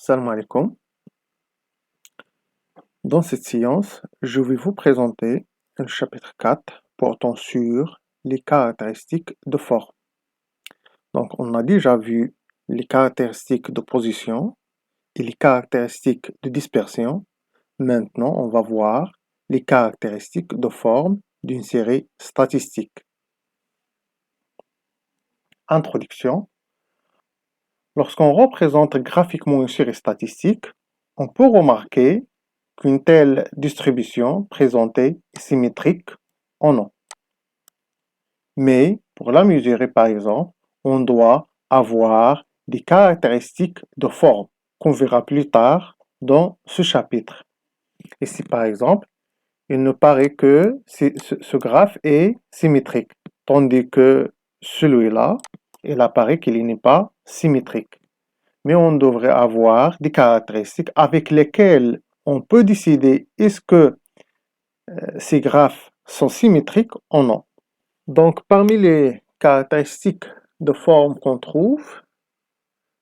Salam alaikum. Dans cette séance, je vais vous présenter le chapitre 4 portant sur les caractéristiques de forme. Donc, on a déjà vu les caractéristiques de position et les caractéristiques de dispersion. Maintenant, on va voir les caractéristiques de forme d'une série statistique. Introduction. Lorsqu'on représente graphiquement une série statistique, on peut remarquer qu'une telle distribution présentée est symétrique ou non. Mais pour la mesurer, par exemple, on doit avoir des caractéristiques de forme qu'on verra plus tard dans ce chapitre. Ici, par exemple, il ne paraît que ce graphe est symétrique, tandis que celui-là, il apparaît qu'il n'est pas symétrique. Mais on devrait avoir des caractéristiques avec lesquelles on peut décider est-ce que ces graphes sont symétriques ou non. Donc, parmi les caractéristiques de forme qu'on trouve,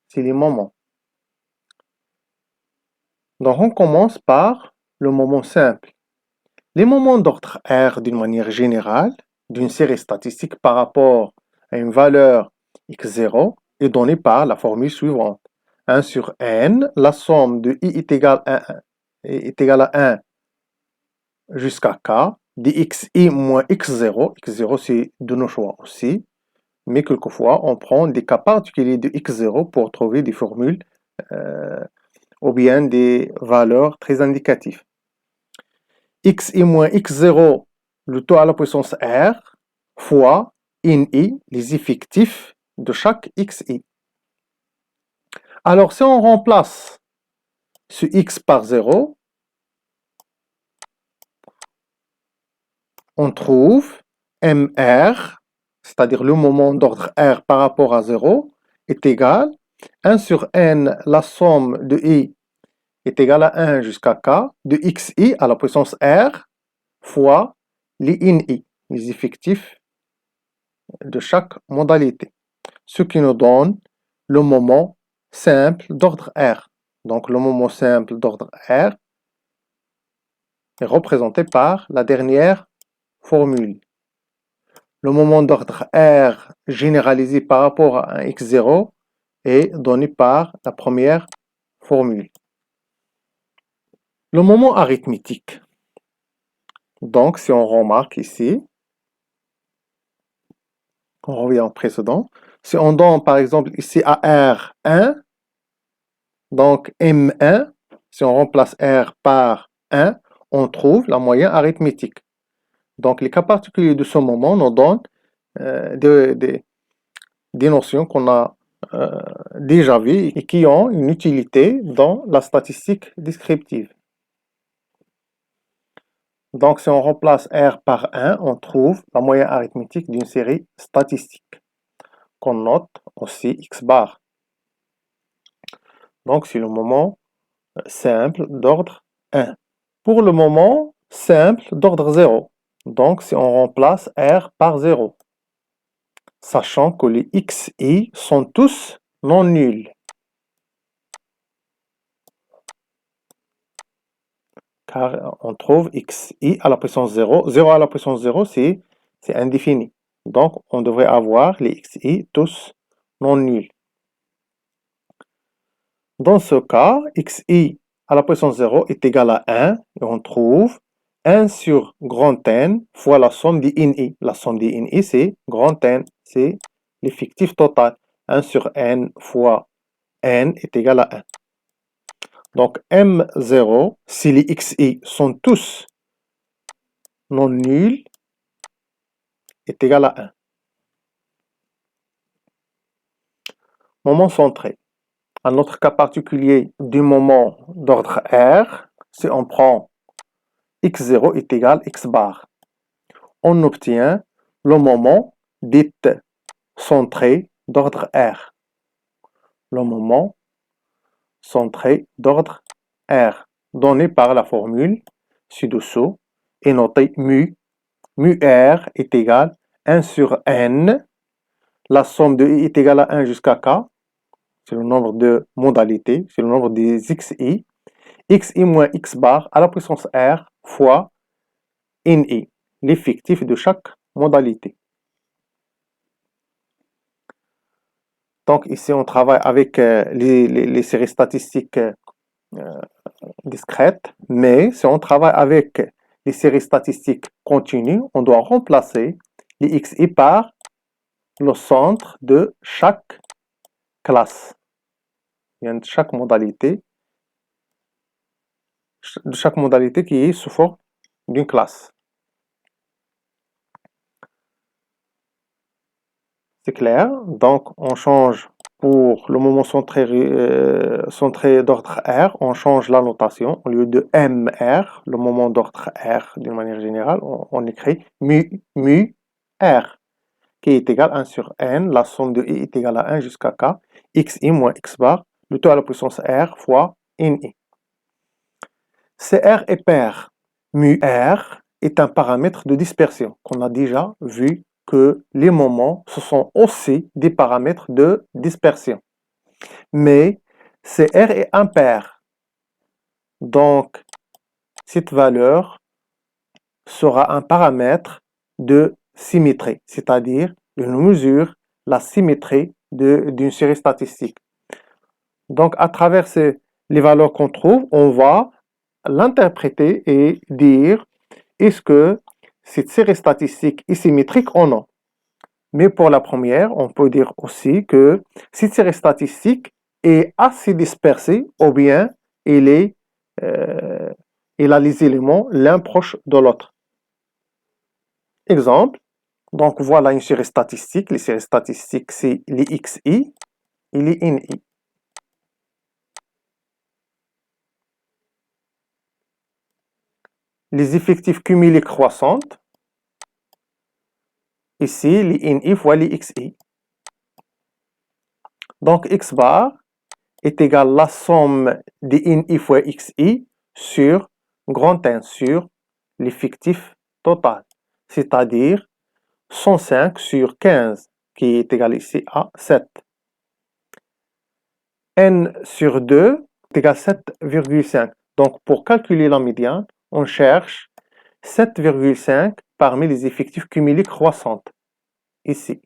c'est les moments. Donc, on commence par le moment simple. Les moments d'ordre R, d'une manière générale, d'une série statistique par rapport à une valeur x0 est donnée par la formule suivante. 1 sur n, la somme de i est égale à 1 jusqu'à k, dxi moins x0. x0, c'est de nos choix aussi. Mais quelquefois, on prend des cas particuliers de x0 pour trouver des formules ou bien des valeurs très indicatives. xi moins x0, le taux à la puissance r, fois ini, les effectifs de chaque xi. Alors, si on remplace ce x par 0, on trouve mr, c'est-à-dire le moment d'ordre r par rapport à 0, est égal à 1 sur n, la somme de i est égale à 1 jusqu'à k, de xi à la puissance r, fois les ini, les effectifs de chaque modalité. Ce qui nous donne le moment simple d'ordre r. Donc le moment simple d'ordre r est représenté par la dernière formule. Le moment d'ordre R généralisé par rapport à un x0 est donné par la première formule. Le moment arithmétique. Donc, si on remarque ici, on revient au précédent, si on donne par exemple ici à R 1, donc M1, si on remplace R par 1, on trouve la moyenne arithmétique. Donc, les cas particuliers de ce moment nous donnent des notions qu'on a déjà vues et qui ont une utilité dans la statistique descriptive. Donc, si on remplace R par 1, on trouve la moyenne arithmétique d'une série statistique, qu'on note aussi x bar. Donc, c'est le moment simple d'ordre 1. Pour le moment simple d'ordre 0, donc si on remplace R par 0, sachant que les xi sont tous non nuls. Car on trouve xi à la puissance 0. 0 à la puissance 0, c'est indéfini. Donc, on devrait avoir les xi tous non nuls. Dans ce cas, xi à la puissance 0 est égal à 1, et on trouve 1 sur grand N fois la somme des ini. La somme des ini, c'est grand N, c'est l'effectif total. 1 sur n fois n est égal à 1. Donc, M0, si les xi sont tous non nuls, est égal à 1. Moment centré. Un autre cas particulier du moment d'ordre R, si on prend x0 est égal à x bar, on obtient le moment dit centré d'ordre R. Le moment centré d'ordre R, donné par la formule ci-dessous, est noté mu. Mu R est égal à 1 sur n, la somme de i est égale à 1 jusqu'à k, c'est le nombre de modalités, c'est le nombre des xi, xi moins x bar à la puissance r fois ni, l'effectif de chaque modalité. Donc ici, on travaille avec les séries statistiques discrètes, mais si on travaille avec les séries statistiques continues, on doit remplacer les xi par le centre de chaque classe, de chaque modalité qui est sous forme d'une classe. C'est clair, donc on change pour le moment centré d'ordre R, on change la notation. Au lieu de MR, le moment d'ordre R d'une manière générale, on écrit mu R, qui est égal à 1 sur N, la somme de I est égale à 1 jusqu'à K, xi moins x bar, le tout à la puissance R fois ni. CR est pair. Mu R est un paramètre de dispersion qu'on a déjà vu que les moments, ce sont aussi des paramètres de dispersion. Mais CR est impair. Donc, cette valeur sera un paramètre de symétrie, c'est-à-dire il mesure la symétrie d'une série statistique. Donc, à travers les valeurs qu'on trouve, on va l'interpréter et dire est-ce que cette série statistique est symétrique ou non. Mais pour la première, on peut dire aussi que cette série statistique est assez dispersée ou bien elle a les éléments l'un proche de l'autre. Exemple, donc voilà une série statistique. Les séries statistiques, c'est les xi et les ni. Les effectifs cumulés croissantes, ici les ni fois les xi. Donc x bar est égal à la somme des ni fois xi sur grand N, sur l'effectif total, c'est-à-dire 105 sur 15, qui est égal ici à 7. N sur 2 est égal à 7,5. Donc pour calculer la médiane, on cherche 7,5 parmi les effectifs cumulés croissantes, ici.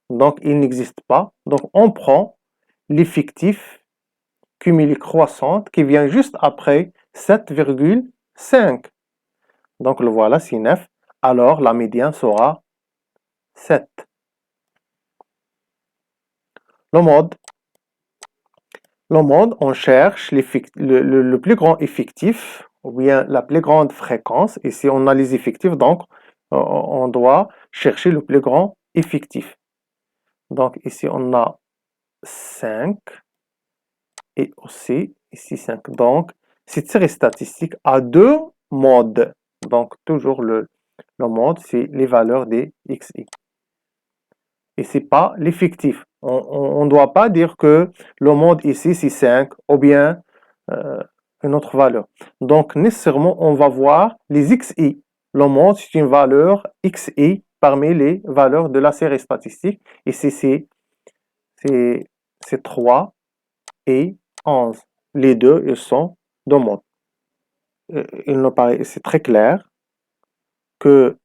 Donc il n'existe pas. Donc on prend l'effectif cumulé croissante qui vient juste après 7,5. Donc le voilà, c'est 9. Alors la médiane sera 7. Le mode, on cherche le plus grand effectif, ou bien la plus grande fréquence. Ici, on a les effectifs, donc on doit chercher le plus grand effectif. Donc ici, on a 5 et aussi ici 5. Donc, cette série statistique a deux modes. Donc, toujours le mode, c'est les valeurs des xi. Et ce n'est pas l'effectif. On ne doit pas dire que le mode ici, c'est 5 ou bien une autre valeur. Donc, nécessairement, on va voir les xi. Le mode, c'est une valeur xi parmi les valeurs de la série statistique. Et c'est 3 et 11. Les deux, ils sont de mode. Il nous paraît, c'est très clair que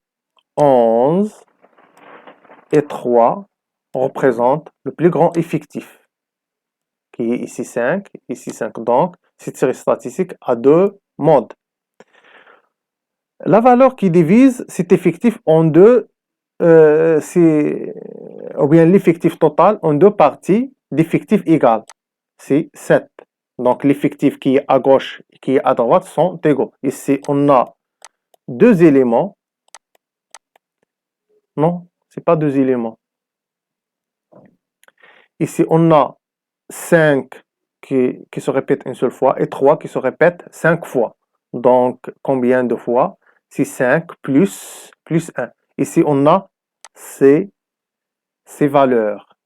11 et 3 représentent le plus grand effectif, qui est ici 5, ici 5. Donc, cette série statistique a deux modes. La valeur qui divise cet effectif en deux, ou bien l'effectif total en deux parties d'effectifs égales, c'est 7. Donc, l'effectif qui est à gauche et qui est à droite sont égaux. Ici, on a deux éléments. Non, ce n'est pas deux éléments. Ici, on a 5 qui se répète une seule fois et 3 qui se répètent 5 fois. Donc, combien de fois? C'est 5 plus 1. Ici, on a ces valeurs.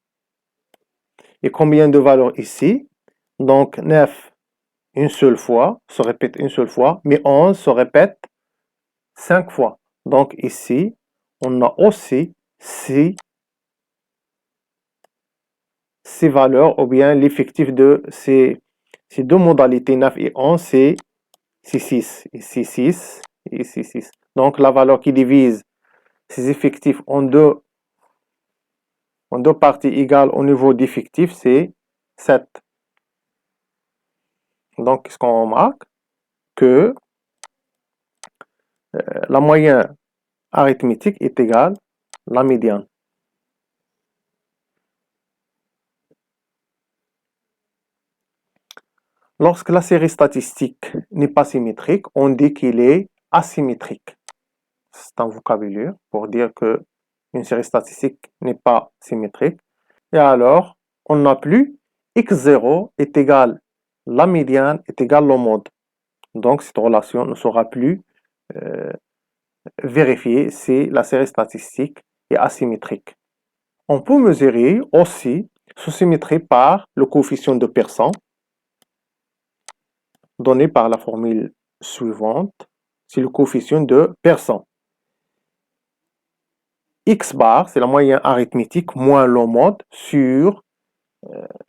Et combien de valeurs ici? Donc, 9 une seule fois, se répète une seule fois, mais 11 se répète 5 fois. Donc, ici, on a aussi 6 ces valeurs, ou bien l'effectif de ces deux modalités 9 et 11, c'est 6, ici 6, et ici 6. Donc la valeur qui divise ces effectifs en deux parties égales au niveau d'effectifs, c'est 7. Donc, qu'est-ce qu'on remarque? Que la moyenne arithmétique est égale à la médiane. Lorsque la série statistique n'est pas symétrique, on dit qu'il est asymétrique. C'est un vocabulaire pour dire que une série statistique n'est pas symétrique. Et alors, on n'a plus x0 est égal à la médiane est égal au mode. Donc, cette relation ne sera plus vérifiée si la série statistique est asymétrique. On peut mesurer aussi sous symétrie par le coefficient de Pearson, donné par la formule suivante. C'est le coefficient de Pearson. X bar, c'est la moyenne arithmétique moins le mode sur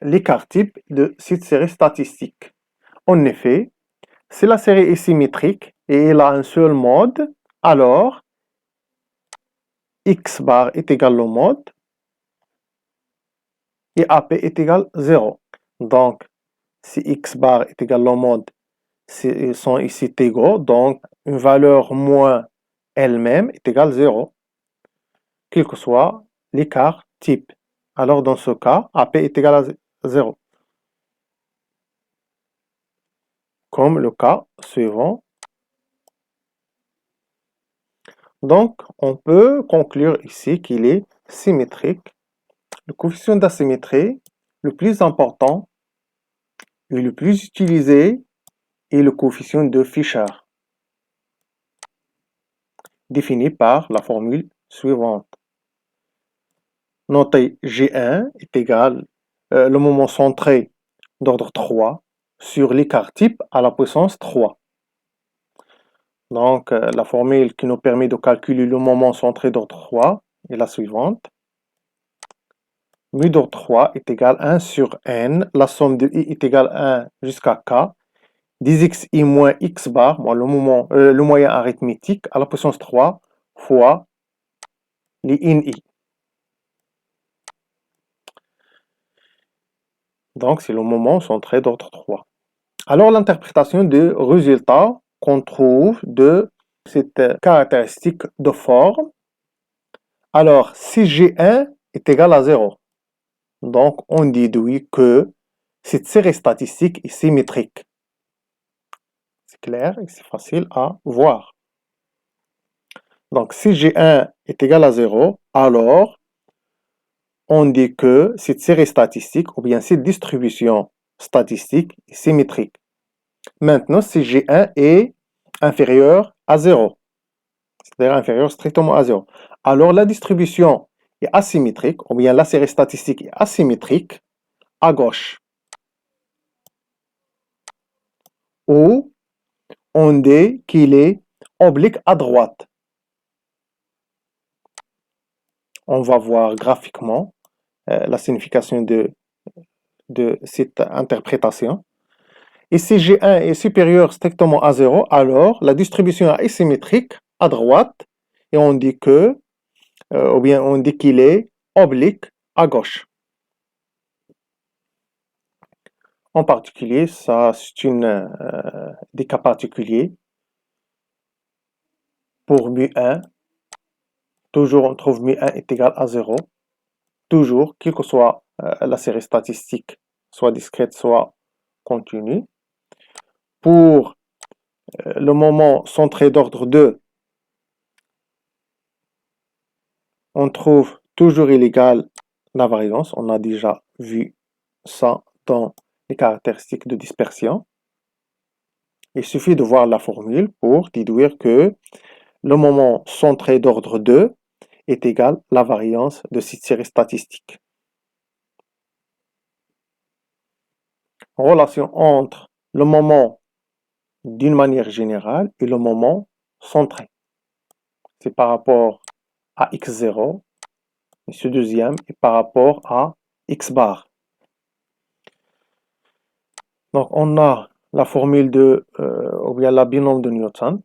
l'écart type de cette série statistique. En effet, si la série est symétrique et elle a un seul mode, alors x bar est égal au mode et AP est égal à 0. Donc, si x bar est égal au mode, ils sont ici égaux, donc une valeur moins elle-même est égale à 0, quel que soit l'écart type. Alors, dans ce cas, AP est égal à 0. Comme le cas suivant. Donc, on peut conclure ici qu'il est symétrique. Le coefficient d'asymétrie le plus important et le plus utilisé est le coefficient de Fisher, défini par la formule suivante. Notez G1 est égal le moment centré d'ordre 3 sur l'écart type à la puissance 3. Donc, la formule qui nous permet de calculer le moment centré d'ordre 3 est la suivante. Mu d'ordre 3 est égal à 1 sur n, la somme de i est égale à 1 jusqu'à k, 10xi moins x bar, le moyen arithmétique, à la puissance 3 fois les in i. Donc, c'est le moment centré d'ordre 3. Alors, l'interprétation des résultats qu'on trouve de cette caractéristique de forme. Alors, si G1 est égal à 0, donc on déduit que cette série statistique est symétrique. C'est clair et c'est facile à voir. Donc, si G1 est égal à 0, alors on dit que cette série statistique ou bien cette distribution statistique est symétrique. Maintenant, si G1 est inférieur à 0, c'est-à-dire inférieur strictement à 0, alors la distribution est asymétrique, ou bien la série statistique est asymétrique à gauche. Ou on dit qu'il est oblique à droite. On va voir graphiquement la signification de cette interprétation. Et si G1 est supérieur strictement à 0, alors la distribution est symétrique à droite et on dit que, ou bien on dit qu'il est oblique à gauche. En particulier, ça c'est des cas particuliers. Pour mu1, toujours on trouve mu1 est égal à 0. Toujours, quelle que soit la série statistique, soit discrète, soit continue. Pour le moment centré d'ordre 2, on trouve toujours illégal la variance. On a déjà vu ça dans les caractéristiques de dispersion. Il suffit de voir la formule pour déduire que le moment centré d'ordre 2 est égal à la variance de cette série statistique. Relation entre le moment d'une manière générale et le moment centré. C'est par rapport à x0 et ce deuxième est par rapport à x bar. Donc, on a la formule de, ou bien la binôme de Newton,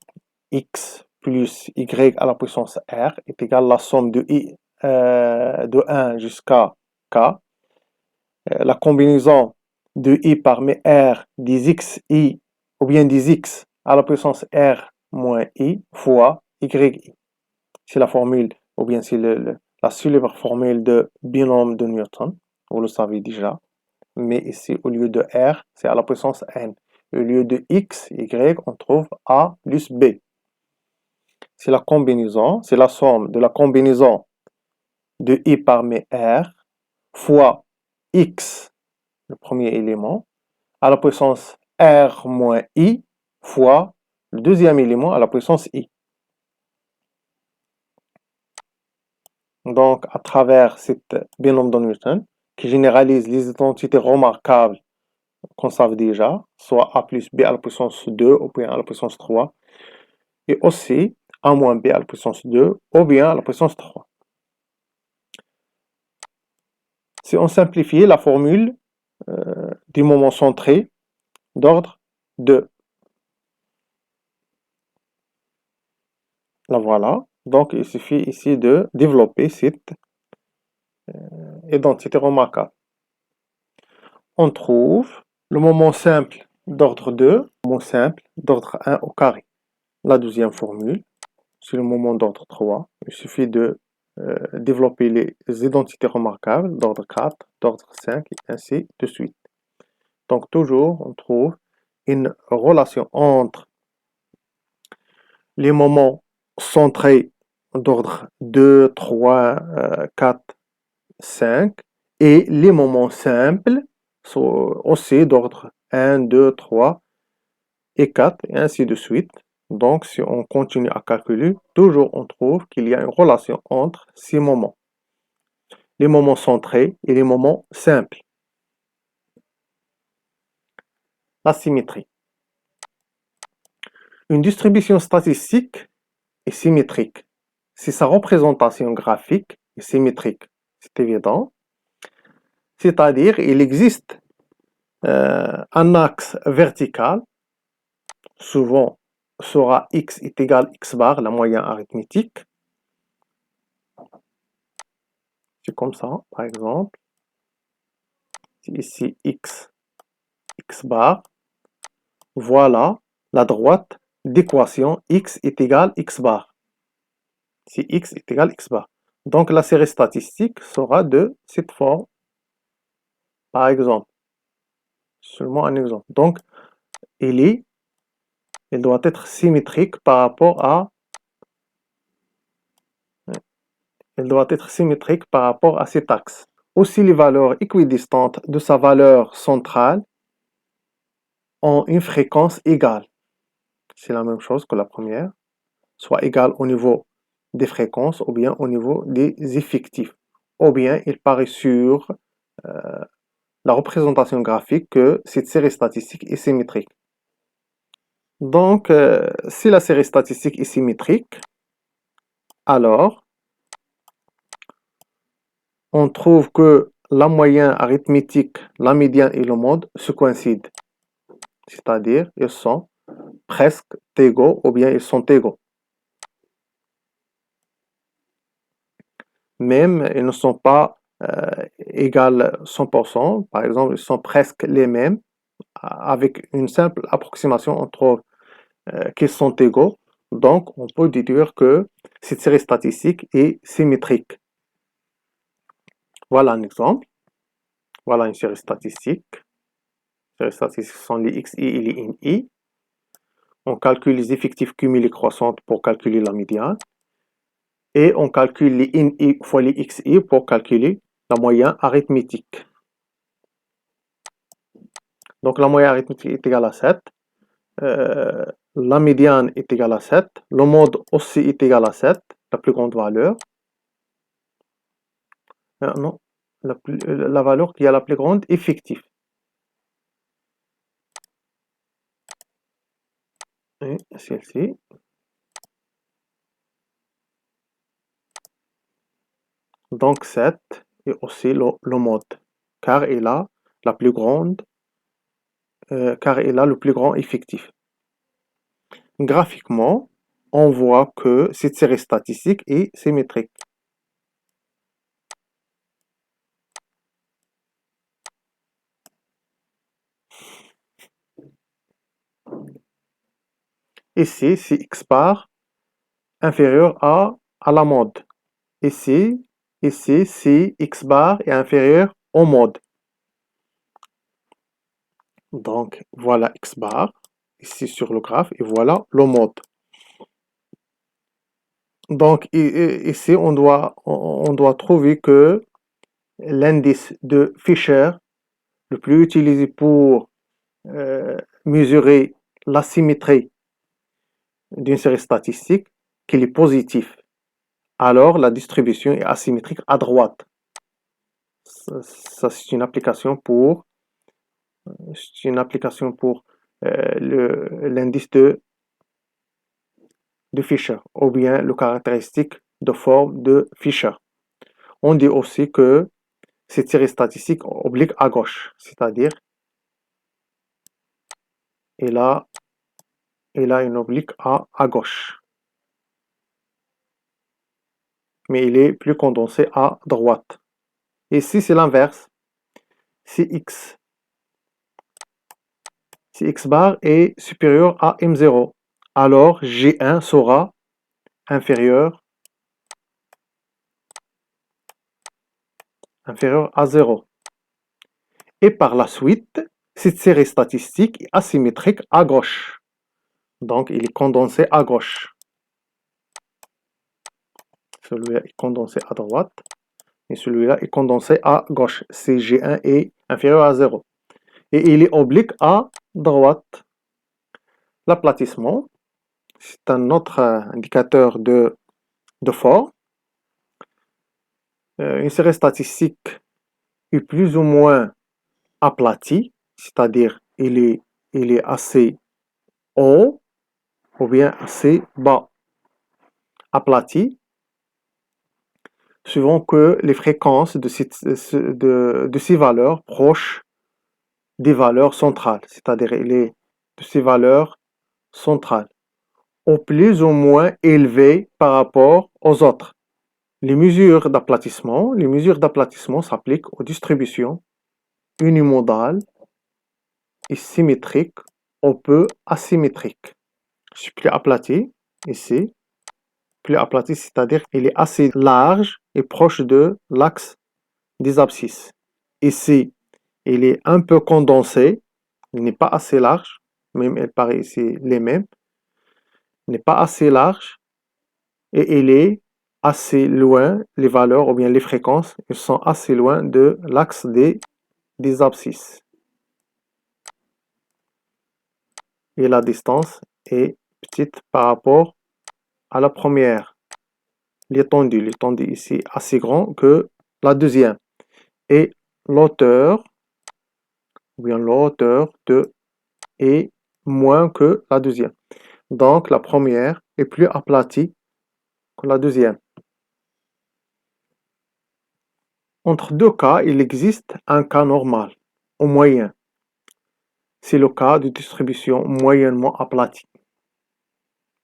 x plus y à la puissance r est égal à la somme de i de 1 jusqu'à k. La combinaison de i parmi r des xi, ou bien des x à la puissance r moins i fois yi. C'est la formule, ou bien c'est la célèbre formule de binôme de Newton, vous le savez déjà. Mais ici, au lieu de r, c'est à la puissance n. Au lieu de x, y, on trouve a plus b. C'est la combinaison, c'est la somme de la combinaison de i parmi r fois x, le premier élément, à la puissance r moins i fois le deuxième élément à la puissance i. Donc, à travers cette binôme de Newton, qui généralise les identités remarquables qu'on savait déjà, soit a plus b à la puissance 2 ou bien à la puissance 3, et aussi a moins b à la puissance 2 ou bien à la puissance 3. Si on simplifie la formule du moment centré d'ordre 2, la voilà. Donc, il suffit ici de développer cette identité remarquable. On trouve le moment simple d'ordre 2, le moment simple d'ordre 1 au carré. La deuxième formule, c'est le moment d'ordre 3. Il suffit de développer les identités remarquables d'ordre 4, d'ordre 5, et ainsi de suite. Donc toujours, on trouve une relation entre les moments centrés d'ordre 2, 3, 4, 5 et les moments simples sont aussi d'ordre 1, 2, 3 et 4 et ainsi de suite. Donc si on continue à calculer, toujours on trouve qu'il y a une relation entre ces moments. Les moments centrés et les moments simples. La symétrie. Une distribution statistique est symétrique si sa représentation graphique est symétrique. C'est évident. C'est-à-dire, il existe un axe vertical, souvent sera x est égal à x bar, la moyenne arithmétique. C'est comme ça, par exemple. Ici, x bar. Voilà la droite d'équation x est égal à x bar. Si x est égal à x bar. Donc la série statistique sera de cette forme, par exemple. Seulement un exemple. Donc, il doit être symétrique par rapport à cet axe. Aussi, les valeurs équidistantes de sa valeur centrale ont une fréquence égale. C'est la même chose que la première, soit égale au niveau des fréquences ou bien au niveau des effectifs. Ou bien il paraît sur la représentation graphique que cette série statistique est symétrique. Donc, si la série statistique est symétrique, alors on trouve que la moyenne arithmétique, la médiane et le mode se coïncident. C'est-à-dire, ils sont presque égaux ou bien ils sont égaux. Même, ils ne sont pas égales 100%. Par exemple, ils sont presque les mêmes. Avec une simple approximation, on trouve qu'ils sont égaux. Donc, on peut déduire que cette série statistique est symétrique. Voilà un exemple. Voilà une série statistique. Les statistiques sont les xi et les ni. On calcule les effectifs cumulés croissantes pour calculer la médiane. Et on calcule les ni fois les xi pour calculer la moyenne arithmétique. Donc la moyenne arithmétique est égale à 7. La médiane est égale à 7. Le mode aussi est égal à 7, la plus grande valeur. Non, la valeur qui a la plus grande effectif. Et celle-ci. Donc 7 est aussi le mode, car il a la plus grande car il a le plus grand effectif. Graphiquement, on voit que cette série statistique est symétrique. Ici, c'est x bar inférieur à la mode. Ici, c'est x bar est inférieur au mode. Donc, voilà x bar, ici sur le graphe, et voilà le mode. Donc, ici, on doit trouver que l'indice de Fisher, le plus utilisé pour mesurer la symétrie d'une série statistique, qu'il est positif. Alors, la distribution est asymétrique à droite. Ça c'est une application pour l'indice de Fisher, ou bien le caractéristique de forme de Fisher. On dit aussi que cette série statistique oblique à gauche, c'est-à-dire il a une oblique à gauche. Mais il est plus condensé à droite. Ici, c'est l'inverse. Si x bar est supérieur à m0, alors G1 sera inférieur à 0. Et par la suite, cette série statistique est asymétrique à gauche. Donc, il est condensé à gauche. Celui-là est condensé à droite. Et celui-là est condensé à gauche. C'est G1 est inférieur à 0. Et il est oblique à droite. L'aplatissement, c'est un autre indicateur de forme. Une série statistique est plus ou moins aplatie, c'est-à-dire il est assez haut ou bien assez bas. Aplati, suivant que les fréquences de ces valeurs proches des valeurs centrales, c'est-à-dire il est de ces valeurs centrales, au plus ou moins élevées par rapport aux autres. Les mesures d'aplatissement s'appliquent aux distributions unimodales et symétriques ou peu asymétriques. Je suis plus aplati ici. Plus aplati, c'est-à-dire qu'il est assez large et proche de l'axe des abscisses. Ici, il est un peu condensé, il n'est pas assez large, même elle paraît ici les mêmes, il n'est pas assez large et il est assez loin, les valeurs ou bien les fréquences, ils sont assez loin de l'axe des abscisses. Et la distance est petite par rapport à la première. L'étendue ici est assez grand que la deuxième. Et l'auteur, ou bien l'auteur de est moins que la deuxième. Donc la première est plus aplatie que la deuxième. Entre deux cas, il existe un cas normal, au moyen. C'est le cas de distribution moyennement aplatie.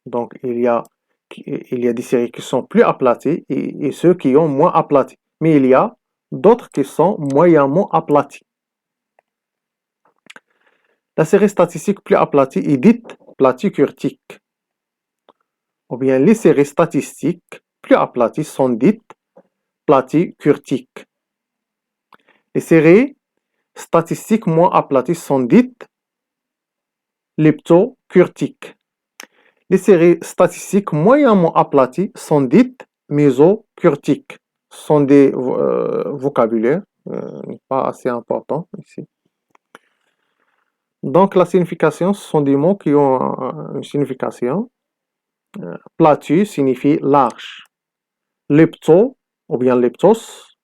Donc il y a des séries qui sont plus aplaties et ceux qui ont moins aplaties. Mais il y a d'autres qui sont moyennement aplaties. La série statistique plus aplatie est dite platicurtique. Ou bien les séries statistiques plus aplaties sont dites platicurtiques. Les séries statistiques moins aplaties sont dites leptocurtiques. Les séries statistiques moyennement aplaties sont dites mésocurtiques. Ce sont des vocabulaires pas assez importants ici. Donc la signification, ce sont des mots qui ont une signification. Platus signifie large. Lepto, ou bien leptos,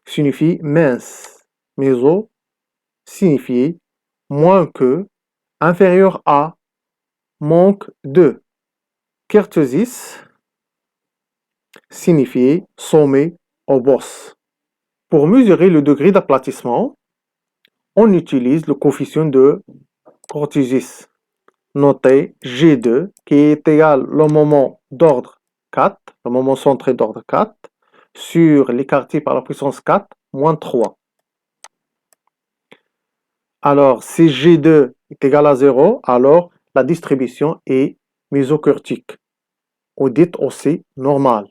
signifie mince. Méso signifie moins que, inférieur à, manque de. Kertosis signifie sommet ou bosse. Pour mesurer le degré d'aplatissement, on utilise le coefficient de Cortesis, noté G2, qui est égal au moment d'ordre 4, le moment centré d'ordre 4, sur l'écarté par la puissance 4, moins 3. Alors, si G2 est égal à 0, alors la distribution est mésocurtique, ou dite aussi normale.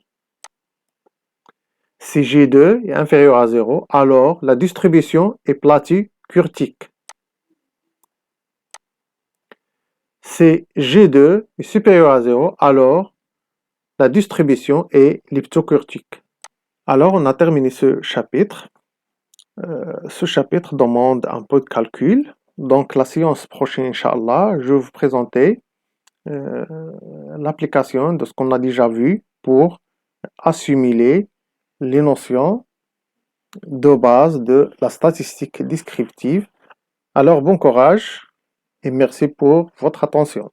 Si G2 est inférieur à 0, alors la distribution est platycurtique. Si G2 est supérieur à 0, alors la distribution est elliptocurtique. Alors, on a terminé ce chapitre. Ce chapitre demande un peu de calcul. Donc, la séance prochaine, Inch'Allah, je vais vous présenter l'application de ce qu'on a déjà vu pour assimiler les notions de base de la statistique descriptive. Alors, bon courage et merci pour votre attention.